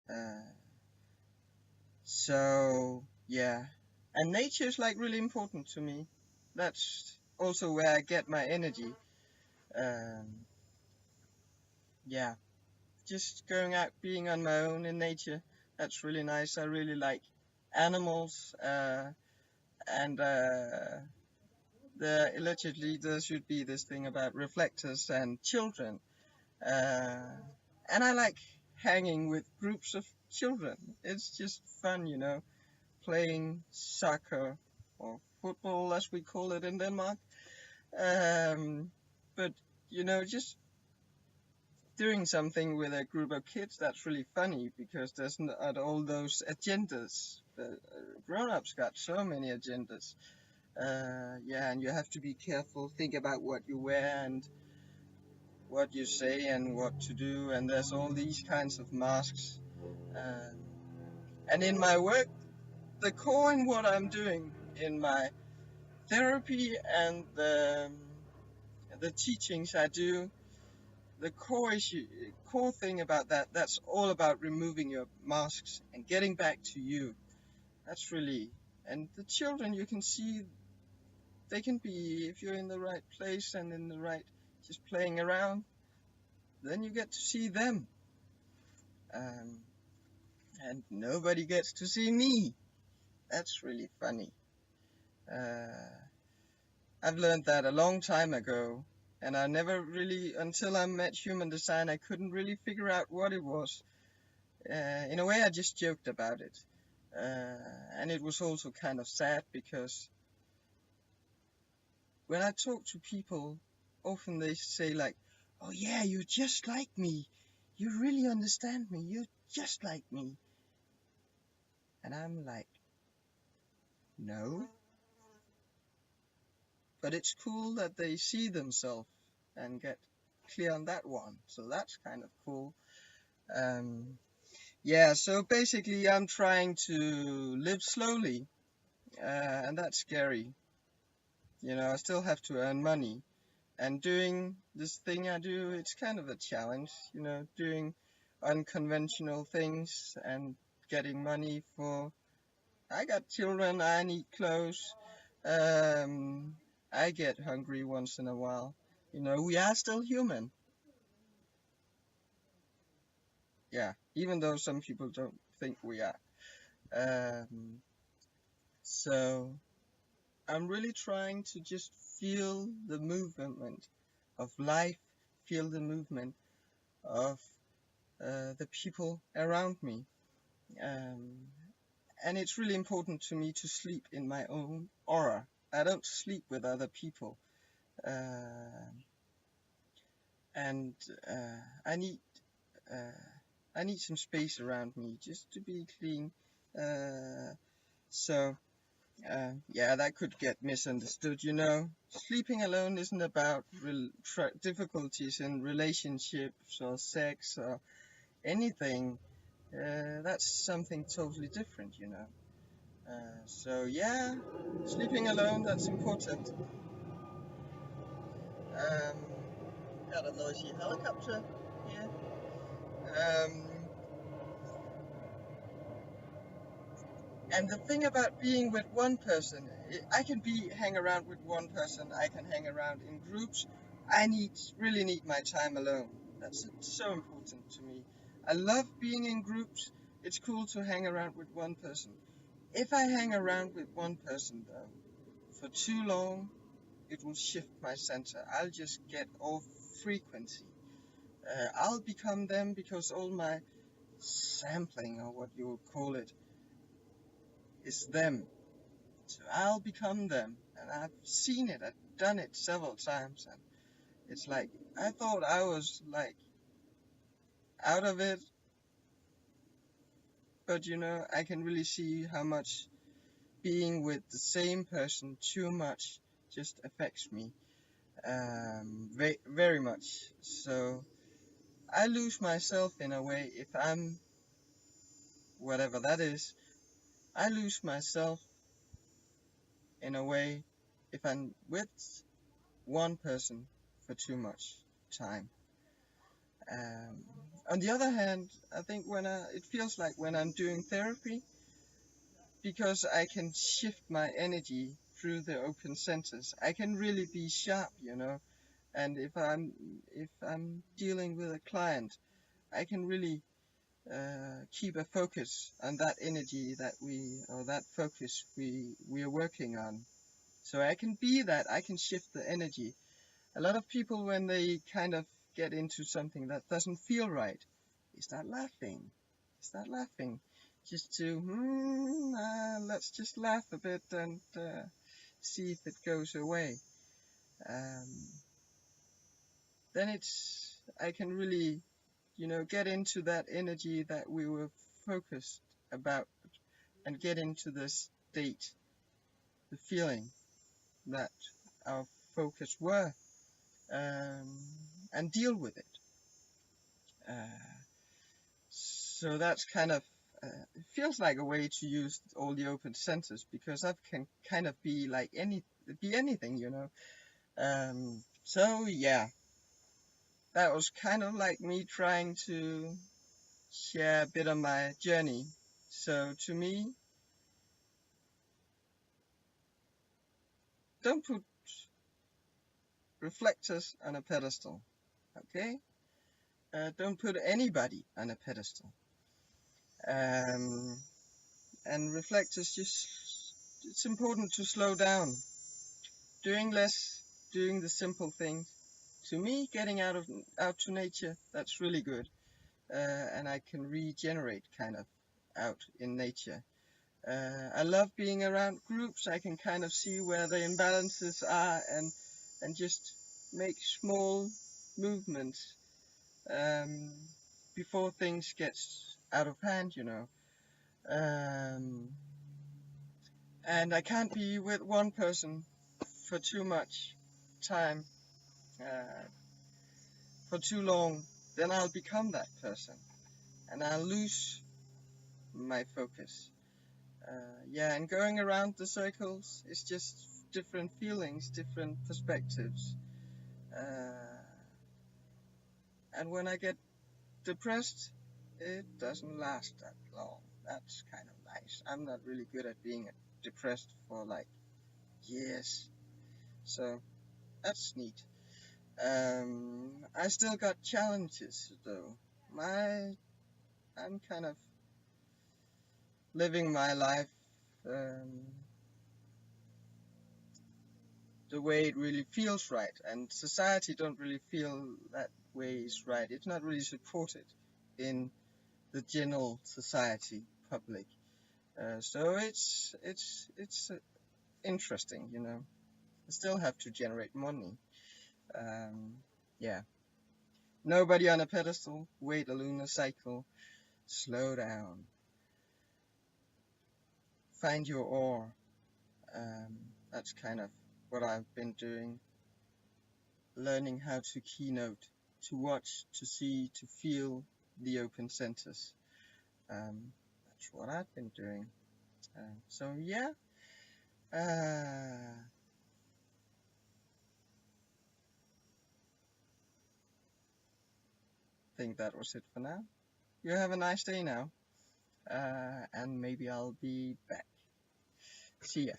Uh, so yeah, and nature is like really important to me. That's also where I get my energy. Um, yeah, just going out, being on my own in nature. That's really nice. I really like animals, and allegedly there should be this thing about reflectors and children. Uh, and I like hanging with groups of children. It's just fun, playing soccer or football, as we call it in Denmark. Um, but just doing something with a group of kids, that's really funny because there's not all those agendas. The grown-ups got so many agendas. Yeah, and you have to be careful, think about what you wear and what you say and what to do, and there's all these kinds of masks. Um, and in my work, the core in what I'm doing in my therapy and the teachings I do, the core thing about that's all about removing your masks and getting back to you. That's really, and the children, you can see, they can be, if you're in the right place and in the right, just playing around, then you get to see them. Um, and nobody gets to see me. That's really funny. Uh, I've learned that a long time ago, and I never really, until I met human design, I couldn't really figure out what it was. In a way, I just joked about it. And it was also kind of sad because when I talk to people, often they say like, "Oh yeah, you're just like me. You really understand me. You're just like me." And I'm like, "No." But it's cool that they see themselves and get clear on that one. So that's kind of cool. Um, yeah, so basically I'm trying to live slowly, and that's scary. I still have to earn money. And doing this thing I do, it's kind of a challenge, doing unconventional things and getting money for. I got children, I need clothes. Um, I get hungry once in a while. We are still human. Yeah, even though some people don't think we are. Um, so I'm really trying to just feel the movement of life, feel the movement of the people around me. Um, and it's really important to me to sleep in my own aura. I don't sleep with other people. Uh, and uh, I need uh, I need some space around me just to be clean. Uh, so yeah, that could get misunderstood. Sleeping alone isn't about difficulties in relationships or sex or anything. That's something totally different. So yeah, sleeping alone, that's important. Um, got a noisy helicopter here. Um, and the thing about being with one person, I can hang around with one person. I can hang around in groups. I really need my time alone. That's so important to me. I love being in groups. It's cool to hang around with one person. If I hang around with one person though, for too long, it will shift my center. I'll just get off frequency. I'll become them because all my sampling, or what you would call it, is them. So I'll become them. And I've seen it, I've done it several times. And it's like, I thought I was like out of it, but I can really see how much being with the same person too much just affects me very much. So I lose myself in a way if I'm whatever that is. I lose myself in a way if I'm with one person for too much time. On the other hand, I think it feels like when I'm doing therapy, because I can shift my energy through the open centers, I can really be sharp, you know. And if I'm dealing with a client, I can really keep a focus on that energy or that focus we are working on. So I can be that, I can shift the energy. A lot of people, when they kind of get into something that doesn't feel right, they start laughing. Just to, let's just laugh a bit and see if it goes away. Um, then I can really, get into that energy that we were focused about and get into the state, the feeling that our focus were, um, and deal with it. So that's kind of, it feels like a way to use all the open senses, because that can kind of be like anything, you know. So yeah, that was kind of like me trying to share a bit of my journey. So to me, don't put reflectors on a pedestal, okay? Don't put anybody on a pedestal. Um, and reflectors, it's important to slow down, doing less, doing the simple things. To me, getting out to nature, that's really good, and I can regenerate kind of out in nature. I love being around groups. I can kind of see where the imbalances are, and just make small movements um, before things get out of hand, you know. Um, and I can't be with one person for too much time, uh, for too long. Then I'll become that person, and I'll lose my focus. Yeah, and going around the circles is just different feelings, different perspectives. Uh, and when I get depressed, it doesn't last that long. That's kind of nice. I'm not really good at being depressed for like years, so that's neat. I still got challenges though. I'm kind of living my life um, the way it really feels right, and society don't really feel that way is right. It's not really supported in the general society public. So it's interesting, you know. I still have to generate money. Um, yeah. Nobody on a pedestal. Wait a lunar cycle. Slow down. Find your oar. That's kind of what I've been doing. Learning how to keynote, to watch, to see, to feel the open centers. That's what I've been doing. So yeah. I think that was it for now. You have a nice day now. And maybe I'll be back. See ya.